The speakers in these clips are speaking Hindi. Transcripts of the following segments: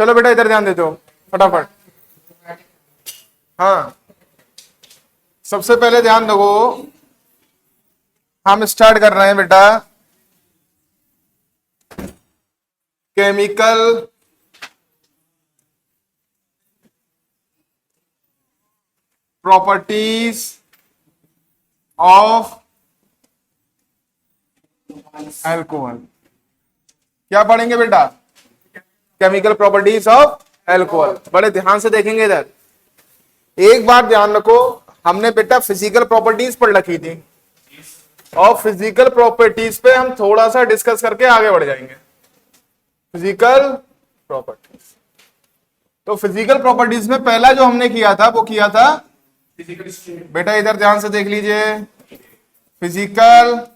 चलो बेटा इधर ध्यान देते हो फटाफट। हाँ, सबसे पहले ध्यान दो, हम स्टार्ट कर रहे हैं बेटा केमिकल प्रॉपर्टीज ऑफ अल्कोहल। क्या पढ़ेंगे बेटा? Chemical properties of alcohol. बड़े ध्यान से देखेंगे इधर। एक बात ध्यान रखो, हमने बेटा फिजिकल प्रॉपर्टीज पढ़ रखी थी और फिजिकल प्रॉपर्टीज पे हम थोड़ा सा डिस्कस करके आगे बढ़ जाएंगे। फिजिकल प्रॉपर्टीज, तो फिजिकल प्रॉपर्टीज में पहला जो हमने किया था वो किया था बेटा, इधर ध्यान से देख लीजिए, फिजिकल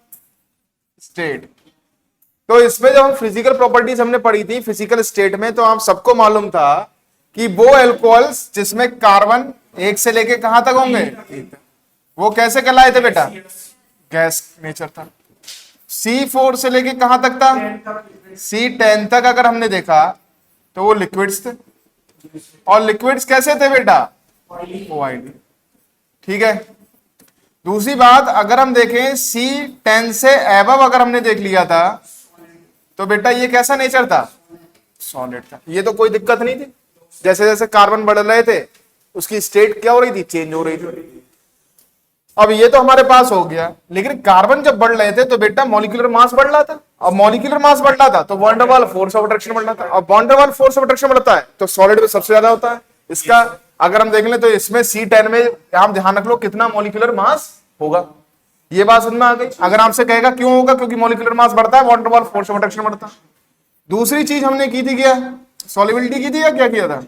स्टेट। तो इसमें जब हम फिजिकल प्रॉपर्टीज हमने पढ़ी थी फिजिकल स्टेट में, तो आप सबको मालूम था कि वो अल्कोहल्स जिसमें कार्बन एक से लेके कहां तक होंगे, वो कैसे कहलाए थे बेटा? गैस नेचर था। C4 से लेके कहां तक था? C10 तक अगर हमने देखा तो वो लिक्विड्स थे। और लिक्विड्स कैसे थे बेटा? OID। ठीक है। दूसरी बात, अगर हम देखें C10 से एबव अगर हमने देख लिया था तो बेटा ये कैसा नेचर था? सॉलिड था। ये तो कोई दिक्कत नहीं थी। जैसे जैसे कार्बन बढ़ रहे थे उसकी स्टेट क्या हो रही थी? चेंज हो रही थी। अब ये तो हमारे पास हो गया, लेकिन कार्बन जब बढ़ रहे थे तो बेटा मॉलिक्यूलर मास बढ़ रहा था। अब मॉलिक्यूलर मास बढ़ रहा था तो van der Waals force of attraction बढ़ रहा था। अब van der Waals force of attraction बढ़ता है तो सॉलिड में सबसे ज्यादा होता है। इसका अगर हम देख लें तो इसमें C10 में आप ध्यान रख लो कितना मॉलिक्यूलर मास होगा। ये बात समझ में आ गई? अगर आपसे कहेगा क्यों होगा, क्योंकि मॉलिक्यूलर मास बढ़ता है, van der Waals force of attraction बढ़ता है। दूसरी चीज हमने की थी क्या? सॉल्युबिलिटी की थी या क्या किया था?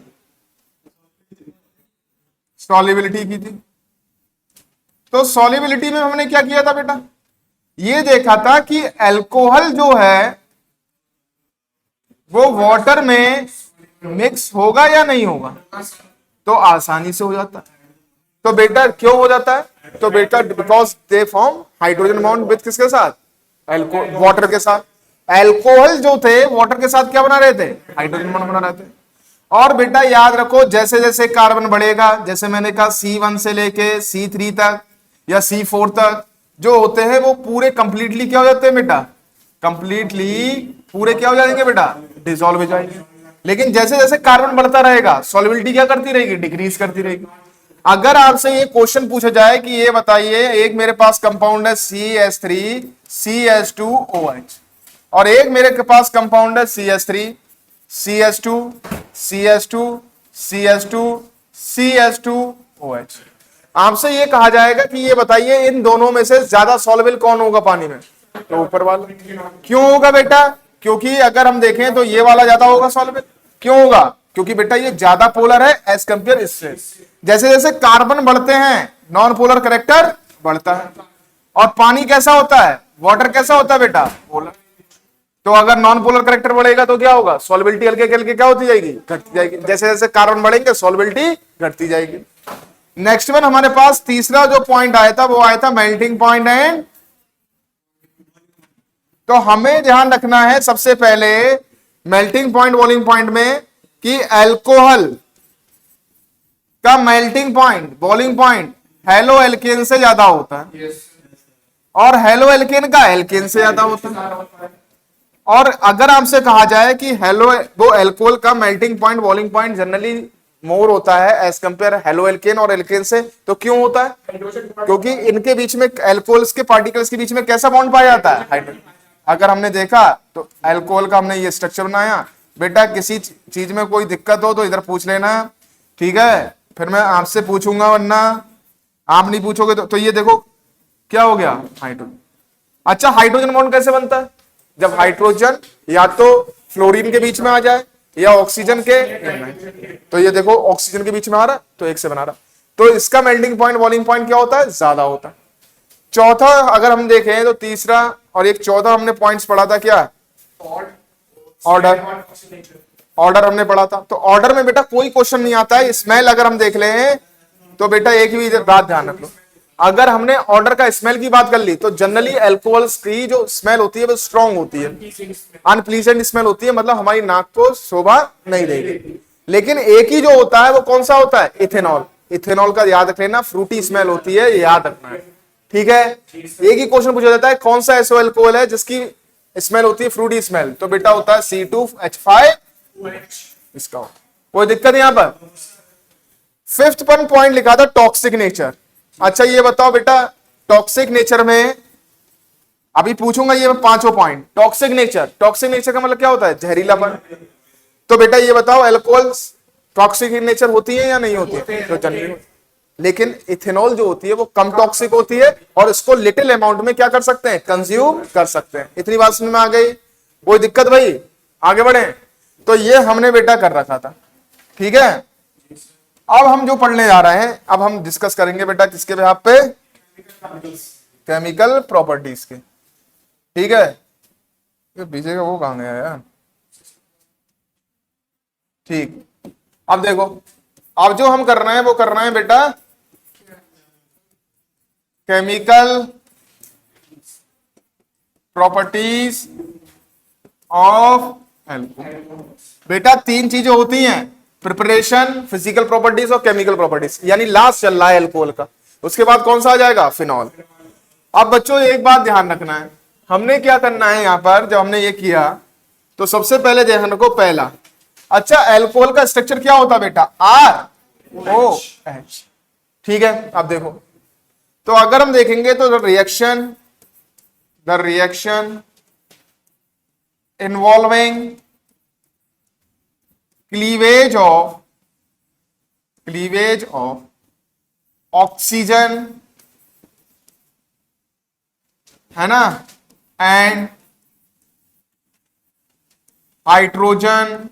सॉल्युबिलिटी की थी। तो सॉल्युबिलिटी में हमने क्या किया था बेटा? ये देखा था कि अल्कोहल जो है वो वाटर में मिक्स होगा या नहीं होगा, तो आसानी से हो जाता है। तो बेटा क्यों हो जाता है? तो बेटा because they form hydrogen bond with किसके साथ? वाटर के साथ। अल्कोहल जो थे वाटर के साथ क्या बना रहे थे? हाइड्रोजन बॉन्ड बना रहे थे। और बेटा याद रखो, जैसे जैसे कार्बन बढ़ेगा, जैसे मैंने कहा C1 से लेके C3 तक या C4 तक जो होते हैं वो पूरे कंप्लीटली क्या हो जाते हैं बेटा? कंप्लीटली पूरे क्या हो जाएंगे बेटा? डिसॉल्व हो जाएंगे। लेकिन जैसे जैसे कार्बन बढ़ता रहेगा सॉल्युबिलिटी क्या करती रहेगी? डिक्रीज करती रहेगी। अगर आपसे ये क्वेश्चन पूछा जाए कि ये बताइए, एक मेरे पास कंपाउंड है CH3 CH2OH और एक मेरे के पास कंपाउंड है CH3 CH2 CH2 CH2 CH2OH। आपसे ये कहा जाएगा कि ये बताइए इन दोनों में से ज्यादा सॉल्युबल कौन होगा पानी में? तो ऊपर वाला। क्यों होगा बेटा? क्योंकि अगर हम देखें तो ये वाला ज्यादा होगा सॉल्युबल। क्यों होगा? क्योंकि बेटा ये ज्यादा पोलर है एज कंपेयर इससे। जैसे जैसे कार्बन बढ़ते हैं नॉन पोलर कैरेक्टर बढ़ता है। और पानी कैसा होता है? वाटर कैसा होता है बेटा? पोलर। तो अगर नॉन पोलर कैरेक्टर बढ़ेगा तो क्या होगा? सॉल्युबिलिटी हल्के हल्के क्या होती जाएगी? घटती जाएगी। जैसे जैसे कार्बन बढ़ेंगे सॉल्युबिलिटी घटती जाएगी। नेक्स्ट वन हमारे पास तीसरा जो पॉइंट आया था वो आया था मेल्टिंग पॉइंट एंड। तो हमें ध्यान रखना है सबसे पहले मेल्टिंग पॉइंट बॉइलिंग पॉइंट में कि अल्कोहल का melting point boiling point halo alkane से ज्यादा होता है और हेलो एल्केन का एल्केन से ज्यादा होता है। और अगर आपसे कहा जाए कि हेलो वो अल्कोहल का melting point boiling point generally more होता है एज कंपेयर हेलो एल्केन और एल्केन से, तो क्यों होता है? क्योंकि इनके बीच में अल्कोहल्स के पार्टिकल्स के बीच में कैसा बॉन्ड पाया जाता है? हाइड्रोजन। अगर हमने देखा तो अल्कोहल का हमने ये स्ट्रक्चर बनाया। बेटा किसी चीज में कोई दिक्कत हो तो इधर पूछ लेना, ठीक है? फिर मैं आपसे पूछूंगा, वरना आप नहीं पूछोगे तो ये देखो क्या हो गया? हाइड्रोजन। अच्छा, हाइड्रोजन बॉन्ड कैसे बनता है? जब हाइड्रोजन या तो फ्लोरीन के बीच में आ जाए या ऑक्सीजन के, तो ये देखो ऑक्सीजन के बीच में आ रहा तो एक से बना रहा, तो इसका मेल्टिंग पॉइंट बॉइलिंग पॉइंट क्या होता है? ज्यादा होता है। चौथा अगर हम देखें तो तीसरा और एक चौथा हमने पॉइंट्स पढ़ा था क्या? ऑर्डर। ऑर्डर हमने पढ़ा था। तो ऑर्डर में बेटा कोई क्वेश्चन नहीं आता है। स्मेल अगर हम देख लें तो बेटा एक ही बात ध्यान रख लो, अगर हमने ऑर्डर का स्मेल की बात कर ली तो जनरली अल्कोहल्स की जो स्मेल होती है वो स्ट्रॉन्ग होती है, अनप्लीजेंट स्मेल होती है, मतलब हमारी नाक को शोभा नहीं देगी। लेकिन एक ही जो होता है वो कौन सा होता है, इथेनॉल। इथेनॉल का याद रख लेना, फ्रूटी स्मेल होती है, ये याद रखना है, ठीक है। एक ही क्वेश्चन पूछा जाता है कौन सा ऐसा अल्कोहल है जिसकी स्मेल होती है फ्रूटी स्मेल, तो बेटा होता है C2H5 इसका। कोई दिक्कत यहां पर। फिफ्थ पॉइंट लिखा था टॉक्सिक नेचर। अच्छा ये बताओ बेटा, टॉक्सिक नेचर में अभी पूछूंगा ये मैं पांचों point. Toxic nature, toxic nature का मतलब क्या होता है, जहरीलापन। तो बेटा ये बताओ अल्कोहल टॉक्सिक नेचर होती है या नहीं होती है, तो जनरली, लेकिन इथेनॉल जो होती है वो कम टॉक्सिक होती है और इसको लिटिल अमाउंट में क्या कर सकते हैं, कंज्यूम कर सकते हैं। इतनी बात समझ में आ गई, कोई दिक्कत भाई, आगे बढ़े। तो ये हमने बेटा कर रखा था, ठीक है। अब हम जो पढ़ने जा रहे हैं, अब हम डिस्कस करेंगे बेटा किसके बिहाफ पे, केमिकल प्रॉपर्टीज के, ठीक है। ये पीछे का वो कहां गया यार, ठीक। अब देखो, अब जो हम कर रहे हैं वो कर रहे हैं बेटा केमिकल प्रॉपर्टीज ऑफ एल्कोहल। बेटा तीन चीजें होती हैं, प्रिपरेशन, फिजिकल प्रॉपर्टीज और केमिकल प्रॉपर्टीज, यानी लास्ट चल रहा है एल्कोहल का, उसके बाद कौन सा आ जाएगा, फिनॉल। अब बच्चों एक बात ध्यान रखना है, हमने क्या करना है यहां पर, जब हमने ये किया तो सबसे पहले ध्यान रखो पहला, अच्छा एल्कोहल का स्ट्रक्चर क्या होता बेटा, ROH, ठीक है। अब देखो, तो अगर हम देखेंगे तो the reaction involving cleavage of oxygen, है ना, एंड हाइड्रोजन,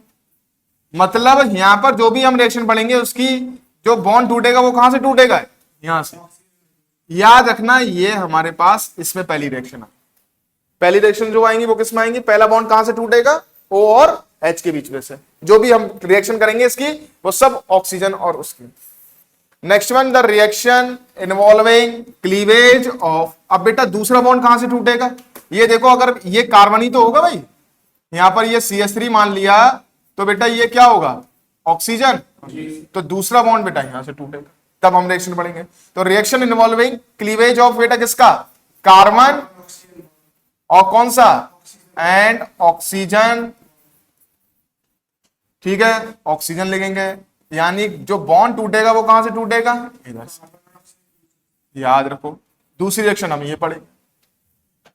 मतलब यहां पर जो भी हम रिएक्शन पढ़ेंगे उसकी जो बॉन्ड टूटेगा वो कहां से टूटेगा, यहां से। याद रखना ये हमारे पास इसमें पहली रिएक्शन है, पहली रिएक्शन जो आएंगी वो किसमें आएंगी, पहला बॉन्ड कहां से टूटेगा, O और H के बीच में से। जो भी हम रिएक्शन करेंगे इसकी वो सब ऑक्सीजन और उसकी। Next one, the reaction involving cleavage of, अब बेटा दूसरा बॉन्ड कहां से टूटेगा, ये देखो, अगर ये कार्बन ही तो होगा भाई, यहां पर ये CH3 मान लिया तो बेटा ये क्या होगा, ऑक्सीजन, तो दूसरा बॉन्ड बेटा यहां से टूटेगा, तब हम रिएक्शन पढ़ेंगे। तो रिएक्शन इन्वॉल्विंग क्लीवेज ऑफ बेटा किसका, कार्बन और कौन सा, एंड ऑक्सीजन, ठीक है, ऑक्सीजन लिखेंगे, यानी जो बॉन्ड टूटेगा वो कहां से टूटेगा, इधर से, याद रखो। दूसरी रिएक्शन हम ये पढ़ेंगे।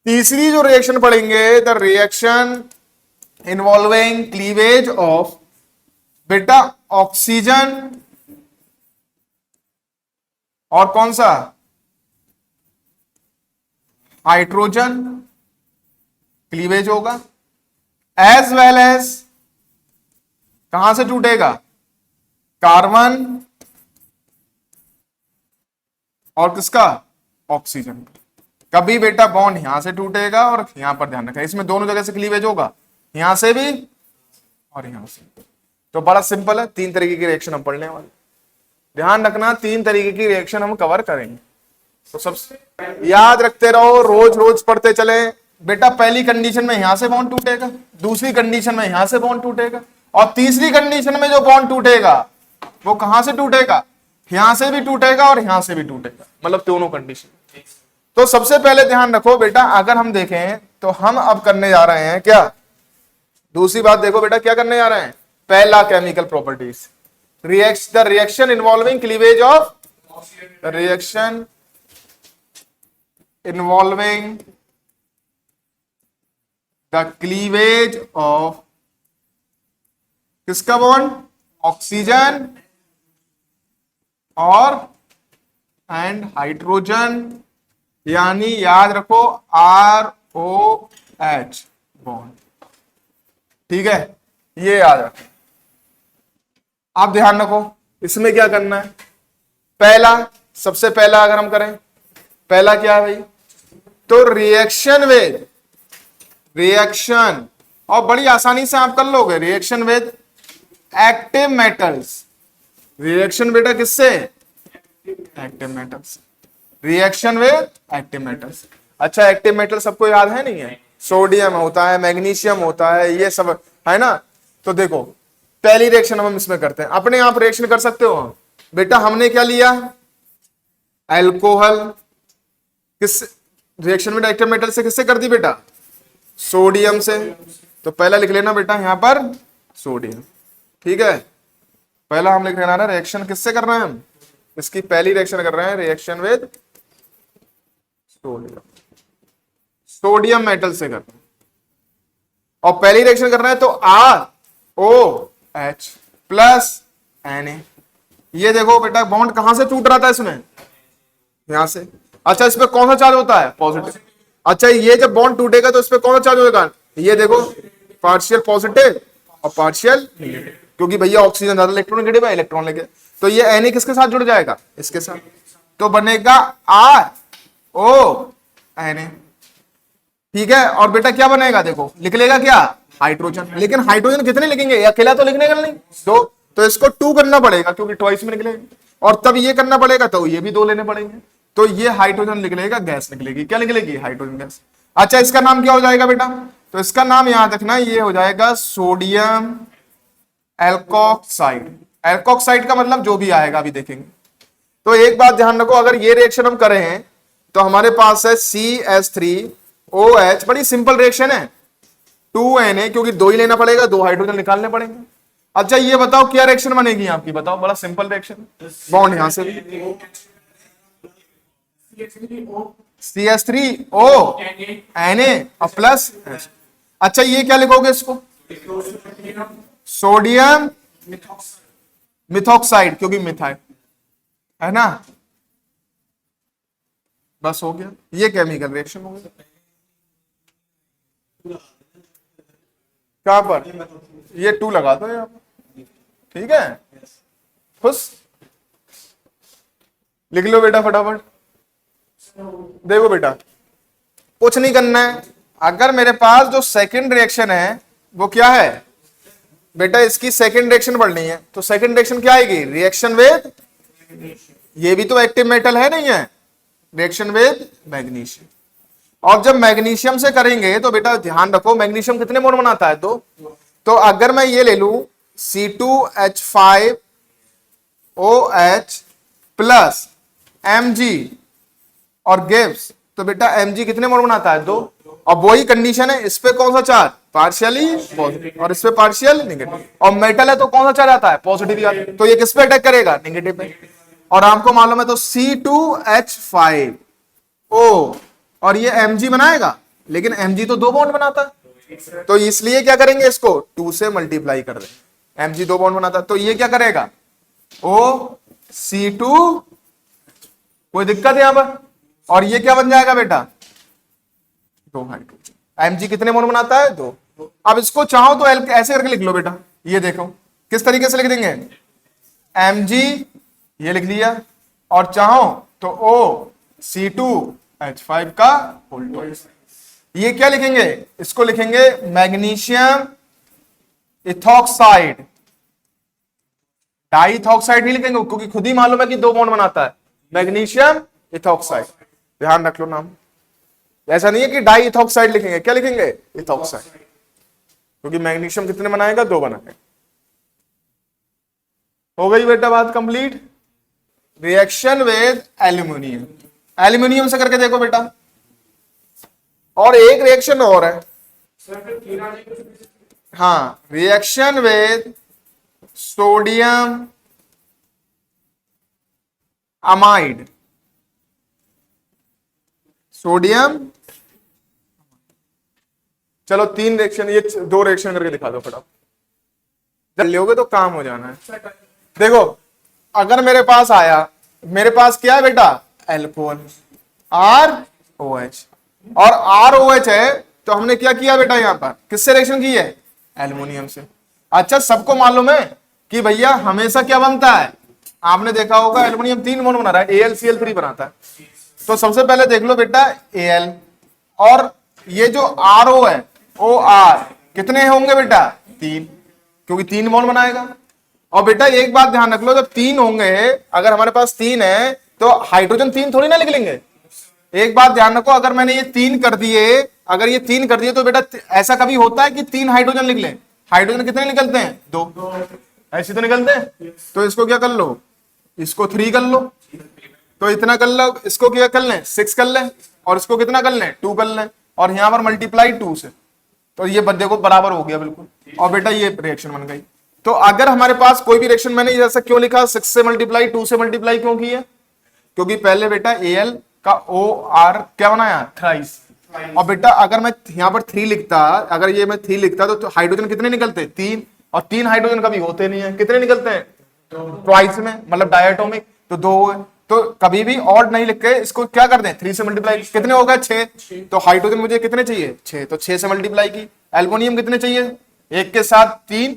तीसरी जो रिएक्शन पढ़ेंगे, the reaction involving cleavage of बेटा ऑक्सीजन और कौन सा, हाइड्रोजन, क्लीवेज होगा, एज वेल एज कहां से टूटेगा, कार्बन और किसका, ऑक्सीजन। कभी बेटा बॉन्ड यहां से टूटेगा और यहां पर ध्यान रखना, इसमें दोनों जगह से क्लीवेज होगा, यहां से भी और यहां से। तो बड़ा सिंपल है, तीन तरीके की रिएक्शन हम पढ़ने वाले, ध्यान रखना तीन तरीके की रिएक्शन हम कवर करेंगे। तो सब याद रखते रहो, रोज रोज पढ़ते चले बेटा। पहली कंडीशन में यहां से बॉन्ड टूटेगा, दूसरी कंडीशन में यहां से बॉन्ड टूटेगा, और तीसरी कंडीशन में जो बॉन्ड टूटेगा वो कहां से टूटेगा, यहां से भी टूटेगा और यहां से भी टूटेगा, मतलब दोनों कंडीशन। तो सबसे पहले ध्यान रखो बेटा, अगर हम देखें तो हम अब करने जा रहे हैं क्या, दूसरी बात देखो बेटा, क्या करने जा रहे हैं, पहला chemical properties, the reaction involving cleavage of, reaction involving the cleavage of किसका बॉन्ड, ऑक्सीजन और एंड हाइड्रोजन, यानी याद रखो ROH बॉन्ड, ठीक है, ये याद रखो। आप ध्यान रखो इसमें क्या करना है, पहला, सबसे पहला अगर हम करें, पहला क्या है भाई, तो रिएक्शन, और बड़ी आसानी से आप कर लोगे, reaction with active metals, reaction बेटा किससे, active metals, reaction with active metals. अच्छा एक्टिव मेटल सबको याद है नहीं है? सोडियम होता है, मैग्नीशियम होता है, ये सब है ना। तो देखो पहली रिएक्शन हम इसमें करते हैं, अपने आप रिएक्शन कर सकते हो बेटा। हमने क्या लिया? अल्कोहल। किस रिएक्शन में एक्टिव मेटल से किससे कर दी बेटा? सोडियम से। तो पहला लिख लेना बेटा यहां पर सोडियम, ठीक है। पहला हम लिख लेना ना रिएक्शन किससे कर रहे हैं हम? इसकी पहली रिएक्शन कर रहे हैं reaction with sodium, sodium metal से कर रहे हैं। और पहली रिएक्शन कर रहे हैं तो ROH प्लस Na। ये देखो बेटा बॉन्ड कहां से टूट रहा था इसमें? यहां से। अच्छा इस पे कौन सा चार्ज होता है? पॉजिटिव। अच्छा ये जब बॉन्ड टूटेगा तो इस पे कौन सा चार्ज होगा? ये देखो पार्शियल पॉजिटिव और पार्शियल नेगेटिव, क्योंकि भैया ऑक्सीजन ज्यादा इलेक्ट्रोनेगेटिव है, इलेक्ट्रॉन लेके। तो ये Na किसके साथ जुड़ जाएगा? इसके साथ। तो बनेगा RONA, ठीक है। और बेटा क्या बनेगा? देखो लिख लेगा क्या? हाइड्रोजन। लेकिन हाइड्रोजन कितने लिखेंगे? अकेला तो लिखने का नहीं, दो। तो इसको 2 करना पड़ेगा क्योंकि ट्वाइस में निकलेगा, और तब ये करना पड़ेगा तो ये भी 2 लेने पड़ेंगे। तो ये हाइड्रोजन निकलेगा, गैस निकलेगी। क्या निकलेगी? Hydrogen gas. अच्छा इसका नाम क्या हो जाएगा बेटा? तो इसका नाम याद रखना, ये हो जाएगा सोडियम एल्कोक्साइड। एल्कोक्साइड का मतलब जो भी आएगा अभी देखेंगे। तो एक बात ध्यान रखो, अगर ये रिएक्शन हम करें हैं तो हमारे पास है CH3OH, बड़ी सिंपल रिएक्शन है, 2Na, क्योंकि 2 ही लेना पड़ेगा, 2 हाइड्रोजन निकालने पड़ेंगे। अच्छा ये बताओ क्या रिएक्शन बनेगी आपकी? बताओ, बड़ा सिंपल रिएक्शन। बॉन्ड यहां से भी CH3O Na और प्लस। अच्छा ये क्या लिखोगे इसको? सोडियम मिथॉक्साइड, क्योंकि मिथाइल है ना। बस हो गया, ये केमिकल रिएक्शन हो गया। कहां पर? ये 2 लगा दो यहाँ पर, ठीक है। खुश लिख लो बेटा फटाफट। देखो बेटा कुछ नहीं करना है। अगर मेरे पास जो सेकंड रिएक्शन है वो क्या है बेटा? इसकी सेकंड रिएक्शन पढ़नी है। तो सेकंड रिएक्शन क्या आएगी? रिएक्शन विद, ये भी तो एक्टिव मेटल है नहीं है, रिएक्शन विद मैग्नीशियम। और जब मैग्नीशियम से करेंगे तो बेटा ध्यान रखो मैग्नीशियम कितने मोल बनाता है? 2। तो अगर मैं ये ले लू C2H5OH प्लस Mg और गिव्स, तो बेटा Mg कितने मोल बनाता है? 2। और वही कंडीशन है, इस पे कौन सा चार्ज? पार्शियली पॉजिटिव, और इस पे पार्शियल नेगेटिव। और मेटल है तो कौन सा चार्ज आता है? पॉजिटिव आता है। तो ये किस पे अटैक करेगा? नेगेटिव पे। और आपको मालूम है तो C2H5O और ये Mg बनाएगा, लेकिन Mg तो 2 बॉन्ड बनाता है, तो इसलिए क्या करेंगे? इसको 2 से मल्टीप्लाई कर दें। Mg 2 बॉन्ड बनाता है, तो ये क्या करेगा? OC2, कोई दिक्कत है यहां पर? और ये क्या बन जाएगा बेटा? 2 हाइड्रोजन। Mg कितने मोल बनाता है? 2। अब इसको चाहो तो ऐसे करके लिख लो बेटा। ये देखो किस तरीके से लिख देंगे? Mg ये लिख लिया, और चाहो तो OC2H5 का होल ट्वाइस। ये क्या लिखेंगे? इसको लिखेंगे मैग्नीशियम इथॉक्साइड। डाई इथॉक्साइड नहीं लिखेंगे क्योंकि खुद ही मालूम है कि 2 बॉन्ड बनाता है। मैग्नीशियम इथॉक्साइड, ध्यान रख लो नाम। ऐसा नहीं है कि डाई इथॉक्साइड लिखेंगे, क्या लिखेंगे? इथॉक्साइड, क्योंकि मैग्नीशियम कितने बनाएगा? 2 बनाएगा। हो गई बेटा बात complete. Reaction with aluminium, aluminium से करके देखो बेटा। और एक रिएक्शन और है, हाँ, reaction with sodium amide. Sodium, चलो 3 रिएक्शन, ये 2 रिएक्शन करके दिखा दो फटाफट, जब लोगे तो काम हो जाना है। देखो अगर मेरे पास आया, मेरे पास क्या है बेटा? अल्कोहल ROH, और ROH है तो हमने क्या किया बेटा? यहां पर किससे रिएक्शन की है? एल्युमिनियम से। अच्छा सबको मालूम है कि भैया हमेशा क्या बनता है? आपने देखा होगा एल्युमिनियम 3 बॉन्ड बना रहा है, AlCl3 बनाता है। तो सबसे पहले देख लो बेटा Al, और ये जो RO है OR कितने होंगे बेटा? 3, क्योंकि 3 बॉन्ड बनाएगा। और बेटा एक बात ध्यान रख लो, जब 3 होंगे, अगर हमारे पास 3 है तो हाइड्रोजन 3 थोड़ी ना लिख लेंगे। एक बात ध्यान रखो, अगर मैंने ये 3 कर दिए, अगर ये 3 कर दिए तो बेटा ऐसा कभी होता है कि 3 हाइड्रोजन लिख लें? हाइड्रोजन कितने निकलते हैं? 2, ऐसे तो निकलते हैं। तो इसको क्या कर लो, इसको 3 कर लो, तो इतना कर लो, इसको क्या कर लें 6 कर लें, और इसको कितना कर लें 2 कर लें, और यहां पर मल्टीप्लाई 2 से, तो ये बंदे को बराबर हो गया बिल्कुल, और बेटा ये रिएक्शन बन गई। तो अगर हमारे पास कोई भी रिएक्शन, मैंने जैसा क्यों लिखा 6 से मल्टीप्लाई 2 से मल्टीप्लाई क्यों किया? क्योंकि पहले बेटा Al का OR क्या बनाया थ्राइस, और बेटा अगर मैं यहां पर 3 लिखता, अगर ये मैं 3 लिखता तो हाइड्रोजन कितने निकलते? 3, और 3 हाइड्रोजन कभी होते नहीं है, कितने निकलते हैं? ट्वाइस में, मतलब डायटोमिक, तो 2 हुए। तो कभी भी ऑड नहीं लिख के इसको क्या कर दें 3 से मल्टीप्लाई, कितने हो गए 6। तो हाइड्रोजन मुझे कितने चाहिए 6, तो 6 से मल्टीप्लाई की। एल्युमिनियम कितने चाहिए? 1 के साथ 3,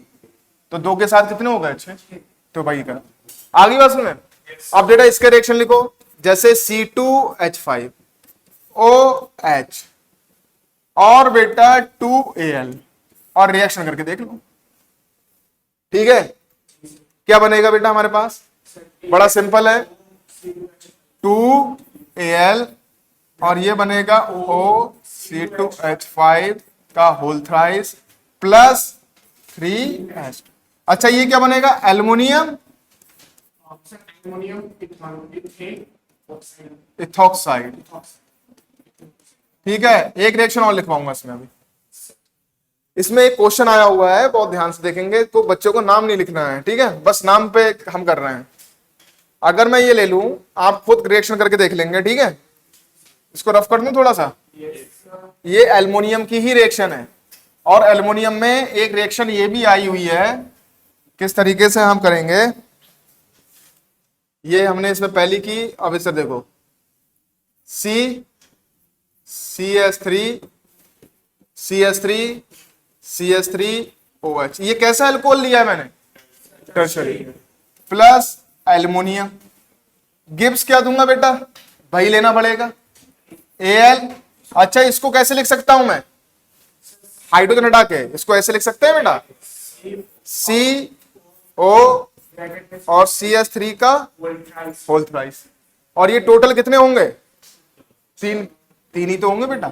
तो 2 के साथ कितने हो गए 6। तो भाई कर आगे बात सुने। अब बेटा इसके रिएक्शन लिखो, जैसे C2H5OH और बेटा 2Al, और रिएक्शन करके देख लो, ठीक है। क्या बनेगा बेटा हमारे पास? बड़ा सिंपल है, 2Al और ये बनेगा OC2H5 का होल थ्राइस प्लस 3H। अच्छा ये क्या बनेगा? एल्युमिनियम इथॉक्साइड, ठीक है। एक रिएक्शन और लिखवाऊंगा इसमें अभी। इसमें एक क्वेश्चन आया हुआ है, बहुत ध्यान से देखेंगे, तो बच्चों को नाम नहीं लिखना है, ठीक है, बस नाम पे हम कर रहे हैं। अगर मैं ये ले लूं, आप खुद रिएक्शन करके देख लेंगे, ठीक है। इसको रफ कर दूं थोड़ा सा। ये एल्युमिनियम की ही रिएक्शन है, और एल्युमिनियम में एक रिएक्शन ये भी आई हुई है, किस तरीके से हम करेंगे, ये हमने इसमें पहली की। अब इसे देखो, CH3OH, ये कैसा अल्कोहल लिया है मैंने? Tertiary, plus aluminium. गिब्स क्या दूंगा बेटा? भाई लेना पड़ेगा Al। अच्छा इसको कैसे लिख सकता हूं मैं? हाइड्रोजन हटा के इसको ऐसे लिख सकते हैं बेटा, CO और CH3 का होल थ्राइस, और ये टोटल कितने होंगे? 3 ही तो होंगे बेटा।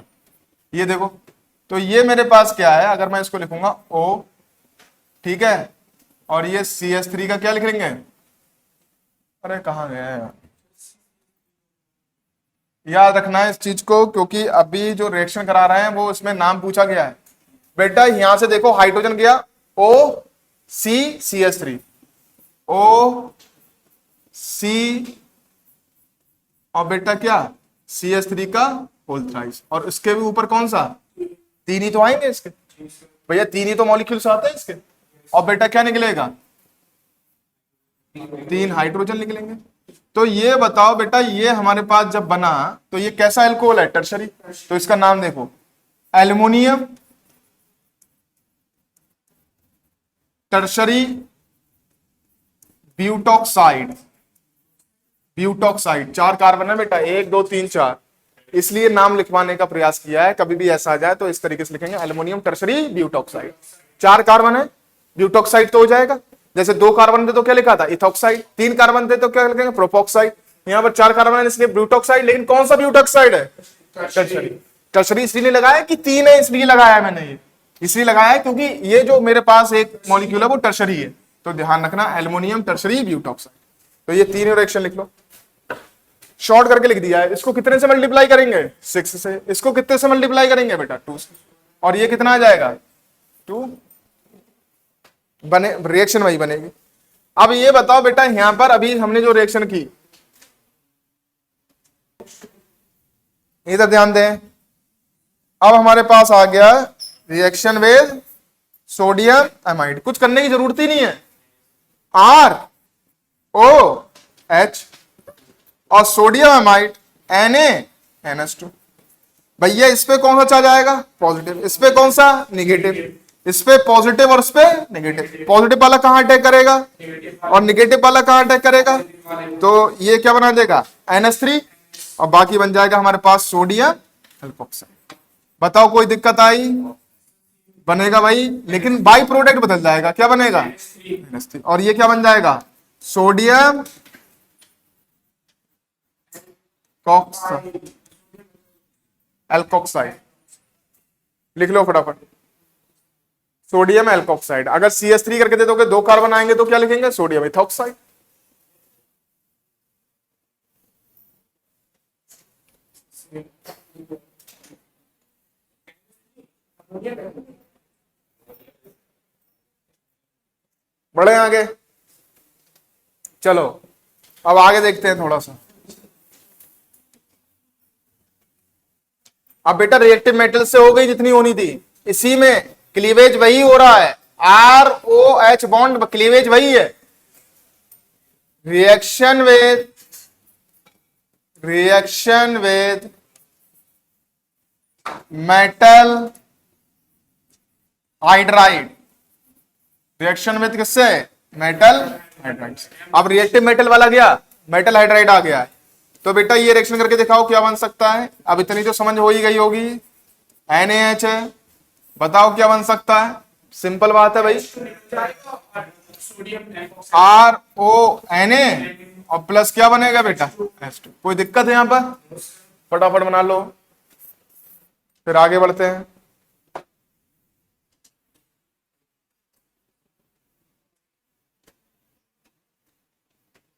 ये देखो, तो ये मेरे पास क्या है, अगर मैं इसको लिखूंगा O, ठीक है, और ये CH3 का क्या लिख लेंगे? अरे कहां गया है, याद रखना है इस चीज को, क्योंकि अभी जो रिएक्शन करा रहे हैं वो इसमें नाम पूछा गया है बेटा। यहां से देखो हाइड्रोजन गया OCCH3, OC और बेटा क्या CH3 का होल थ्राइस, और इसके भी ऊपर कौन सा? 3 ही तो आएंगे इसके भैया, 3 ही तो मॉलिक्यूल्स आते हैं इसके, और बेटा क्या निकलेगा? 3 हाइड्रोजन निकलेंगे। तो ये बताओ बेटा, ये हमारे पास जब बना तो ये कैसा अल्कोहल है? टर्शरी। तो इसका नाम देखो, एल्युमिनियम टर्शरी ब्यूटॉक्साइड। 4 कार्बन है बेटा, 1 2 3 4, इसलिए नाम लिखवाने का प्रयास किया है। कभी भी ऐसा आ जाए तो इस तरीके से लिखेंगे, एल्युमिनियम टर्शरी ब्यूटॉक्साइड। 4 कार्बन है, ब्यूटॉक्साइड तो हो जाएगा। जैसे 2 कार्बन थे तो क्या लिखा था? इथॉक्साइड। 3 कार्बन थे तो क्या लिखेंगे? प्रोपॉक्साइड। यहाँ पर 4 कार्बन है इसलिए ब्यूटॉक्साइड, लेकिन कौन सा ब्यूटॉक्साइड है? टर्शरी। टर्शरी इसलिए लगाया कि 3 है इसलिए लगाया है मैंने, ये इसलिए लगाया है क्योंकि ये जो मेरे पास एक मॉलिक्यूल है वो टर्शरी है। तो ध्यान रखना, एल्युमिनियम टर्शरी ब्यूटॉक्साइड। तो ये 3 रिएक्शन लिख लो, शॉर्ट करके लिख दिया है। इसको कितने से मल्टीप्लाई करेंगे? 6 से। इसको कितने से मल्टीप्लाई करेंगे बेटा? 2 से। और ये कितना आ जाएगा? 2 बने, रिएक्शन वही बनेगी। अब ये बताओ बेटा, यहां पर अभी हमने जो रिएक्शन की, इधर ध्यान दें। अब हमारे पास आ गया रिएक्शन विद सोडियम एमाइड, कुछ करने की जरूरत ही नहीं है। ROH और सोडियम एमाइड NaNH2। भैया इस पे कौन सा चार्ज आएगा? पॉजिटिव। इस पे कौन सा? निगेटिव। इस पे पॉजिटिव और इस पे नेगेटिव। पॉजिटिव वाला कहां अटैक करेगा और निगेटिव वाला कहां अटैक करेगा? तो ये क्या बना देगा? NH3, और बाकी बन जाएगा हमारे पास सोडियम एल्कोक्साइड। बताओ कोई दिक्कत आई? बनेगा भाई, लेकिन बाई प्रोडक्ट बदल जाएगा। क्या बनेगा? NH3। और ये क्या बन जाएगा? सोडियम कॉक्स एल्कोक्साइड लिख लो फटाफट, सोडियम एल्कोक्साइड। अगर CH3 करके दे दोगे, 2 कार्बन आएंगे तो क्या लिखेंगे, सोडियम इथॉक्साइड। बढ़े आगे, चलो अब आगे देखते हैं थोड़ा सा। अब बेटा रिएक्टिव मेटल से हो गई जितनी होनी थी, इसी में क्लीवेज वही हो रहा है, ROH बॉन्ड क्लीवेज वही है। Reaction with metal hydride, reaction with किससे, मेटल हाइड्राइड। अब रिएक्टिव मेटल वाला गया, मेटल हाइड्राइड आ गया है, तो बेटा ये रिएक्शन करके दिखाओ क्या बन सकता है। अब इतनी तो समझ हो ही गई होगी, NaH है, बताओ क्या बन सकता है, सिंपल बात है भाई, RONA और प्लस क्या बनेगा बेटा, H2। कोई दिक्कत है यहां पर, फटाफट बना लो, फिर आगे बढ़ते हैं।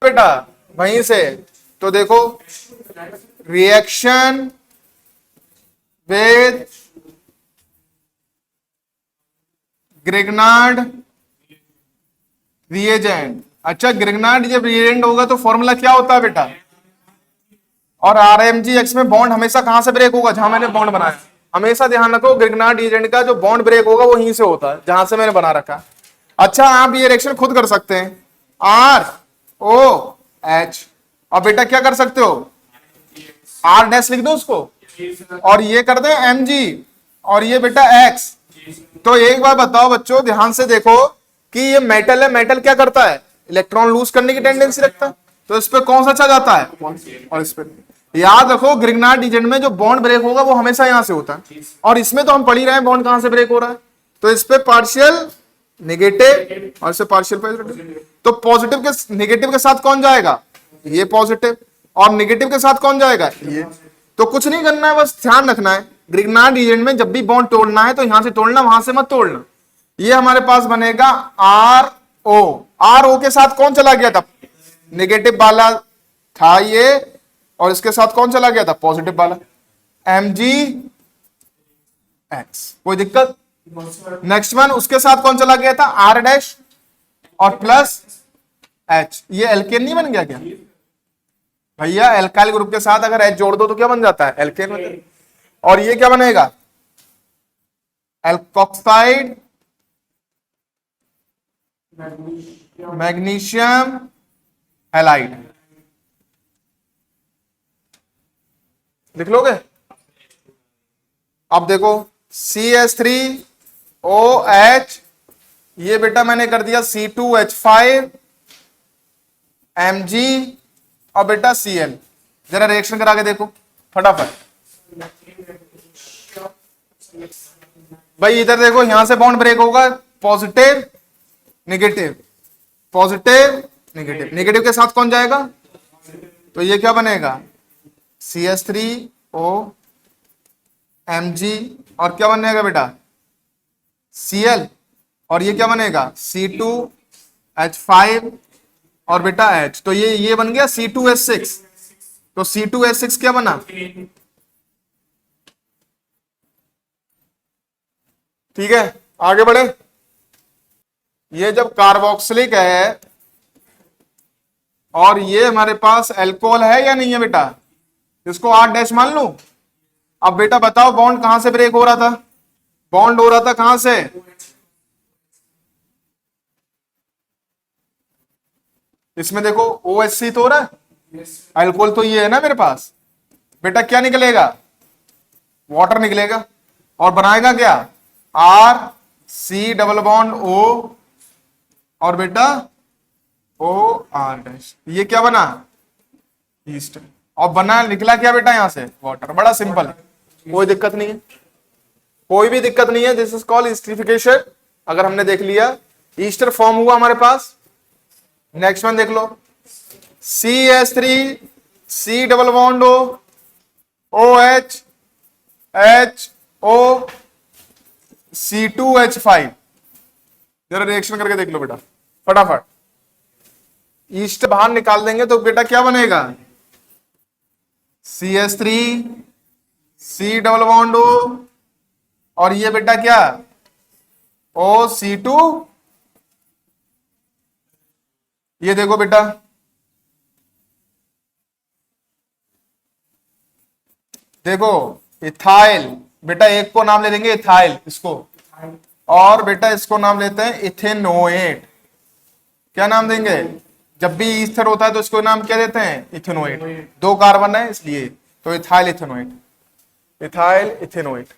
बेटा वहीं से तो देखो, रिएक्शन विद ग्रिग्नार्ड रिएजेंट। अच्छा, ग्रिग्नार्ड जब रिएजेंट होगा तो फॉर्मूला क्या होता है बेटा, और RMgX में बॉन्ड हमेशा कहां से ब्रेक होगा, जहां मैंने बॉन्ड बनाया। हमेशा ध्यान रखो, ग्रिग्नार्ड रिएजेंट का जो बॉन्ड ब्रेक होगा वो यहीं से होता है जहां से मैंने बना रखा। अच्छा, आप ये रिएक्शन खुद कर सकते हैं, ROH, और बेटा क्या कर सकते हो, R डैश लिख दो उसको, और ये कर दे Mg, और ये बेटा X। तो एक बार बताओ बच्चों, ध्यान से देखो कि ये मेटल है, मेटल क्या करता है, इलेक्ट्रॉन लूज करने की टेंडेंसी रखता है, तो इस पे कौन सा अच्छा जाता है, और इस पे। याद रखो, ग्रिग्नार्ड रिएजेंट में जो बॉन्ड ब्रेक होगा वो हमेशा यहां से होता है, और इसमें तो हम पढ़ ही रहे हैं बॉन्ड कहां से ब्रेक हो रहा है, तो इस पे पार्शियल नेगेटिव और इसे पार्शियल पॉजिटिव। तो पॉजिटिव के नेगेटिव के साथ कौन जाएगा, ये पॉजिटिव, और नेगेटिव के साथ कौन जाएगा, ये। तो कुछ नहीं करना है, बस ध्यान रखना है, ग्रिग्नार्ड रिएजेंट में जब भी बॉन्ड तोड़ना है तो यहां से तोड़ना, वहां से मत तोड़ना। ये हमारे पास बनेगा RO के साथ कौन चला गया था, नेगेटिव वाला था ये, और इसके साथ कौन चला गया था, पॉजिटिव वाला, MgX। कोई दिक्कत। नेक्स्ट वन, उसके साथ कौन चला गया था, R डैश और प्लस H। ये एल्केन नहीं बन गया क्या भैया, एल्काइल ग्रुप के साथ अगर H जोड़ दो तो क्या बन जाता है, एल्केन। और ये क्या बनेगा, एल्कोक्साइड मैग्नीशियम हैलाइड, लिख लोगे। अब देखो, CH3OH, ये बेटा मैंने कर दिया C2H5 Mg, और बेटा Cl। जरा रिएक्शन करा के देखो फटाफट भाई, इधर देखो, यहां से बॉन्ड ब्रेक होगा, positive negative, positive negative, negative के साथ कौन जाएगा, तो ये क्या बनेगा, CH3O Mg, और क्या बनेगा बेटा, Cl, और ये क्या बनेगा, C2H5 और बेटा H। तो ये बन गया C2H6। तो C2H6 क्या बना, ठीक है, आगे बढ़े। ये जब कार्बोक्सिलिक है और ये हमारे पास एल्कोहल है या नहीं है बेटा, इसको R डैश मान लूं। अब बेटा बताओ, बॉन्ड कहां से ब्रेक हो रहा था, बॉन्ड हो रहा था कहां से, इसमें देखो OHC तो हो रहा है, अल्कोहल तो ये है ना मेरे पास, बेटा क्या निकलेगा, वाटर निकलेगा, और बनाएगा क्या, RC डबल बॉन्ड O, और बेटा OR डैश, ये क्या बना, ईस्ट, और बना निकला क्या बेटा यहां से, वाटर। बड़ा सिंपल है, कोई दिक्कत नहीं है, कोई भी दिक्कत नहीं है, दिस इज कॉल्ड एस्टरिफिकेशन। अगर हमने देख लिया, ईस्टर फॉर्म हुआ हमारे पास। नेक्स्ट वन देख लो, CH3 C double bond O, OH, HO, C2H5। जरा रिएक्शन करके देख लो बेटा फटाफट। ईस्ट बाहर निकाल देंगे तो बेटा क्या बनेगा, CH3, C double bond O, और ये बेटा क्या, OC2। ये देखो बेटा, देखो इथाइल, बेटा एक को नाम ले देंगे इथाइल इसको, और बेटा इसको नाम लेते हैं इथेनोएट। क्या नाम देंगे, जब भी ईस्टर होता है तो इसको नाम क्या देते हैं, इथेनोएट। 2 कार्बन है इसलिए, तो इथाइल इथेनोएट, इथाइल इथेनोएट।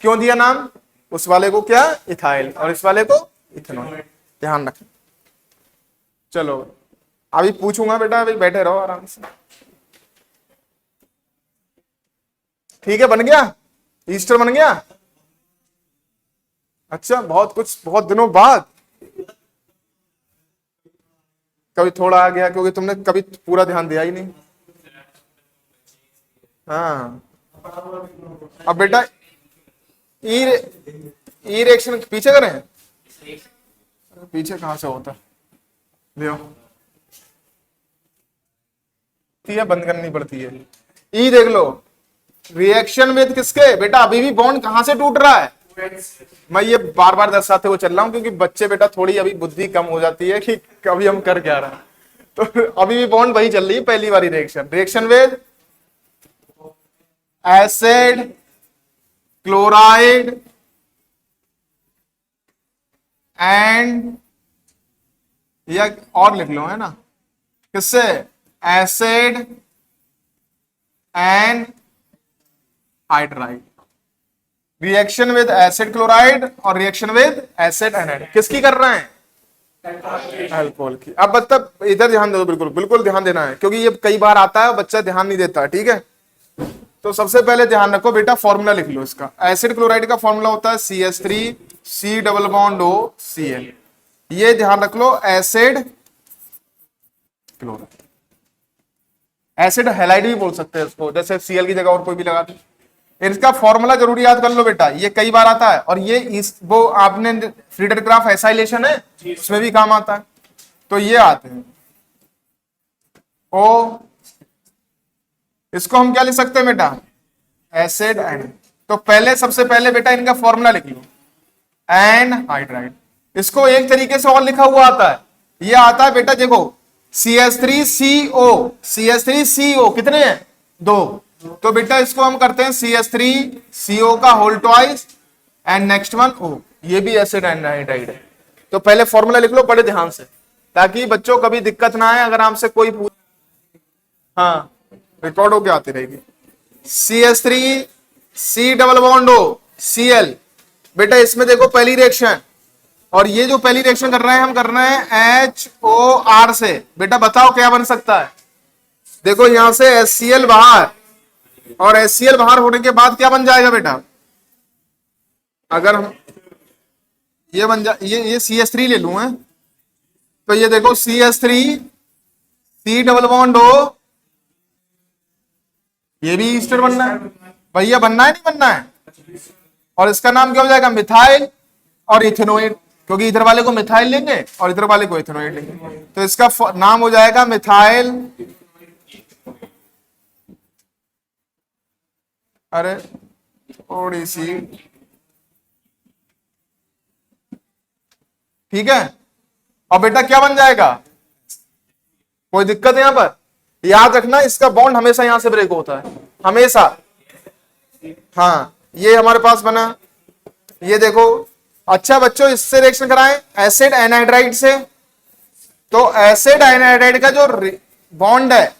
क्यों दिया नाम, उस वाले को क्या इथाइल और इस वाले को इथेनोएट, ध्यान रखें। चलो अभी पूछूंगा बेटा, अभी बैठे रहो आराम से। ठीक है, बन गया, ईस्टर बन गया। अच्छा, बहुत कुछ, बहुत दिनों बाद कभी थोड़ा आ गया, क्योंकि तुमने कभी पूरा ध्यान दिया ही नहीं। हाँ, अब बेटा ई रिएक्शन पीछे करें, पीछे कहां से होता लियो, बंद करनी पड़ती है। ई देख लो, रिएक्शन विद किसके, बेटा अभी भी बॉन्ड कहां से टूट रहा है। मैं ये बार बार दर्शाते हुए चल रहा हूं क्योंकि बच्चे बेटा थोड़ी अभी बुद्धि कम हो जाती है कि कभी हम कर क्या रहे हैं। तो अभी भी बॉन्ड वही चल रही है, पहली बारी reaction with acid chloride and, या और लिख लो है ना, किससे, acid and hydride. Reaction with acid chloride और रिएक्शन विद एसिड एनाइड किसकी कर रहे हैं, अल्कोहल की। अब मतलब इधर ध्यान दो, बिल्कुल बिल्कुल ध्यान देना है, क्योंकि ये कई बार आता है बच्चा ध्यान नहीं देता है। ठीक है, तो सबसे पहले ध्यान रखो बेटा, फॉर्मूला लिख लो इसका। एसिड क्लोराइड का फॉर्मूला होता है CH3, C double bond O, Cl। ये ध्यान रख लो, एसिड क्लोराइड, एसिड हैलाइड भी बोल सकते हैं इसको, जैसे Cl की जगह और कोई भी लगा दो। इसका फॉर्मूला जरूर याद कर लो बेटा, ये कई बार आता है, और ये वो आपने फ्रीडर ग्राफ एसाइलेशन है उसमें भी काम आता है। तो ये आते हैं ओ, इसको हम क्या लिख सकते हैं बेटा, एसिड एंड। तो पहले सबसे पहले बेटा इनका फॉर्मूला लिख लो, एन हाइड्राइड। इसको एक तरीके से और लिखा हुआ आता है, ये आता है बेटा देखो, CH3CO, CH3CO कितने हैं, 2। तो बेटा इसको हम करते हैं CH3CO का whole twice and next one O, ये भी एसिड एंड हाइड्राइड है। तो पहले फॉर्मूला लिख लो बड़े ध्यान से, ताकि बच्चों कभी दिक्कत ना आए अगर आपसे कोई पूछ, हाँ रिकॉर्ड होके आती रहेगी। CH3, C double bond O, Cl। बेटा इसमें देखो पहली रिएक्शन, और ये जो पहली रिएक्शन कर रहे हैं हम कर रहे हैं HOR से। बेटा बताओ क्या बन सकता है, देखो यहां से HCl बाहर, और HCl बाहर होने के बाद क्या बन जाएगा बेटा, अगर हम ये बन जा, ये CH3 ले लूं है, तो ये देखो CH3, C double bond O, ये भी ईस्टर बनना है भैया, बनना है नहीं बनना है, और इसका नाम क्या हो जाएगा, मिथाइल और इथेनोएट, क्योंकि इधर वाले को मिथाइल लेंगे और इधर वाले को इथेनोएट लेंगे, तो इसका नाम हो जाएगा मिथाइल, अरे थोड़ी सी, ठीक है। और बेटा क्या बन जाएगा, कोई दिक्कत है यहां पर, याद रखना इसका बॉन्ड हमेशा यहां से ब्रेक होता है, हमेशा। हाँ ये हमारे पास बना, ये देखो। अच्छा बच्चों, इससे रिएक्शन कराएं एसिड एनहाइड्राइड से, तो एसिड एनहाइड्राइड का जो बॉन्ड है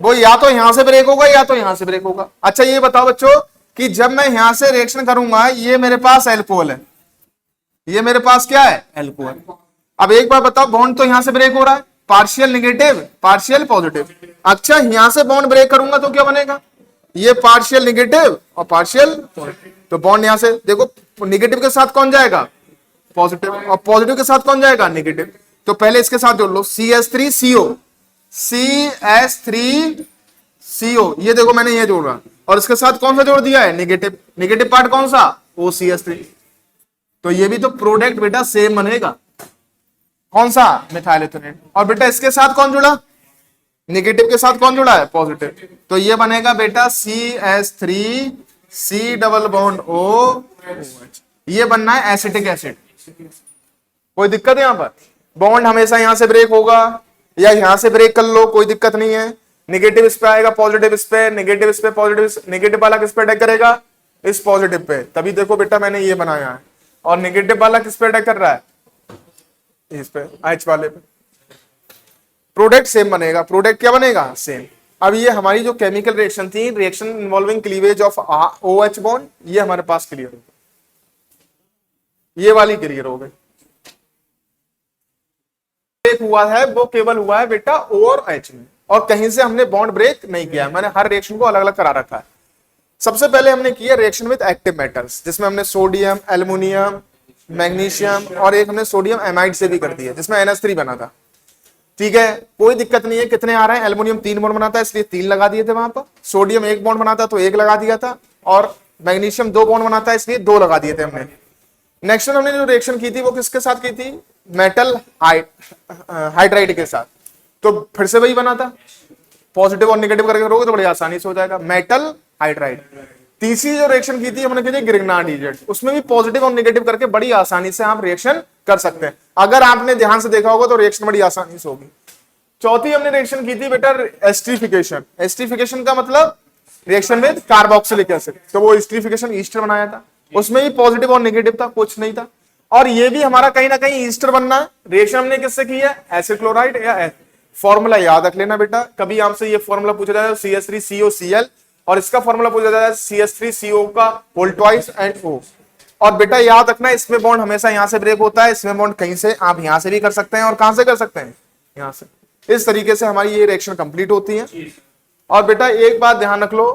वो या तो यहां से ब्रेक होगा या तो यहां से ब्रेक होगा। अच्छा ये बताओ बच्चों कि जब मैं यहां से रिएक्शन करूंगा, ये मेरे पास एल्कोहल है, ये मेरे पास क्या है, एल्कोहल। अब एक बार बताओ, बॉन्ड तो यहां से ब्रेक हो रहा है, पार्शियल निगेटिव पार्शियल पॉजिटिव। अच्छा यहां से बॉन्ड ब्रेक करूंगा तो क्या बनेगा, ये पार्शियल निगेटिव और पार्शियल पॉजिटिव। तो बॉन्ड यहां से देखो, निगेटिव के साथ कौन जाएगा, पॉजिटिव, और पॉजिटिव के साथ कौन जाएगा, निगेटिव। तो पहले इसके साथ जोड़ लो, CH3CO, CH3 CO, ये देखो मैंने ये जोड़ा और इसके साथ कौन सा जोड़ दिया है, नेगेटिव। नेगेटिव पार्ट कौन सा, OCH3। तो ये भी तो प्रोडक्ट बेटा सेम बनेगा, कौन सा, मिथाइल इथेनेट। और बेटा इसके साथ कौन जुड़ा, नेगेटिव के साथ कौन जुड़ा है, पॉजिटिव। तो ये बनेगा बेटा CH3 C double bond OH। ये बनना है एसिटिक एसिड। कोई दिक्कत है यहां पर, बॉन्ड हमेशा यहां से ब्रेक होगा या यहां से ब्रेक कर लो, कोई दिक्कत नहीं है। नेगेटिव इस पे आएगा, पॉजिटिव इस पे, नेगेटिव इस पे, पॉजिटिव, नेगेटिव वाला किस पे अटैक करेगा, इस पॉजिटिव पे। तभी देखो बेटा मैंने ये बनाया है। और नेगेटिव वाला किस पे अटैक कर रहा है, इस पे, H वाले पे। प्रोडक्ट सेम बनेगा, प्रोडक्ट क्या बनेगा, सेम। अब ये हमारी जो केमिकल रिएक्शन थी, reaction involving cleavage of OH bond, ये हमारे पास क्लियर हो, ये वाली क्लियर हो गई। ब्रेक हुआ है वो केवल हुआ है बेटा O और H में, और कहीं से हमने बॉन्ड ब्रेक नहीं किया। मैंने हर रिएक्शन को अलग अलग करा रखा है। सबसे पहले हमने किया रिएक्शन विद एक्टिव मेटल्स, जिसमें हमने सोडियम, एल्युमिनियम, मैग्नीशियम और एक हमने सोडियम एमाइड से भी कर दिया, जिसमें NH3 बना था। ठीक है, कोई दिक्कत नहीं है। कितने आ रहे हैं, एल्युमिनियम 3 बॉन्ड बनाता है इसलिए 3 लगा दिए थे वहां पर। सोडियम 1 बॉन्ड बनाता तो 1 लगा दिया था, और मैग्नीशियम 2 बॉन्ड बनाता है इसलिए 2 लगा दिए थे हमने। नेक्स्ट हमने जो रिएक्शन की थी वो किसके साथ की थी, मेटल हाइड्राइड के साथ। तो फिर से वही बना था, पॉजिटिव और नेगेटिव करके करोगे तो बड़ी आसानी से हो जाएगा, मेटल हाइड्राइड। तीसरी जो रिएक्शन की थी हमने की थी ग्रिग्नार्ड एजेंट, उसमें भी पॉजिटिव और नेगेटिव करके बड़ी आसानी से आप रिएक्शन कर सकते हैं। अगर आपने ध्यान से देखा होगा तो रिएक्शन बड़ी आसानी से होगी। चौथी हमने रिएक्शन की थी बेटा एस्टरीफिकेशन। एस्टरीफिकेशन का मतलब रिएक्शन विद कार्बोक्सिलिक एसिड। तो वो एस्टरीफिकेशन ईस्टर बनाया था, उसमें भी पॉजिटिव और नेगेटिव था, कुछ नहीं था। और ये भी हमारा कहीं ना कहीं ईस्टर बनना है। रिएक्शन हमने किससे की है, एसिड क्लोराइड या फॉर्मूला याद रख लेना बेटा, कभी आपसे ये फॉर्मूला पूछा जाए CH3COCl, और इसका फॉर्मूला पूछा जाए CH3CO का होल ट्वाइस एंड O। और बेटा याद रखना इसमें बॉन्ड हमेशा यहां से ब्रेक होता है, इसमें बॉन्ड कहीं से आप यहां से भी कर सकते हैं, और कहां से कर सकते हैं, यहां से। इस तरीके से हमारी ये रिएक्शन कंप्लीट होती है। और बेटा एक बात ध्यान रख लो,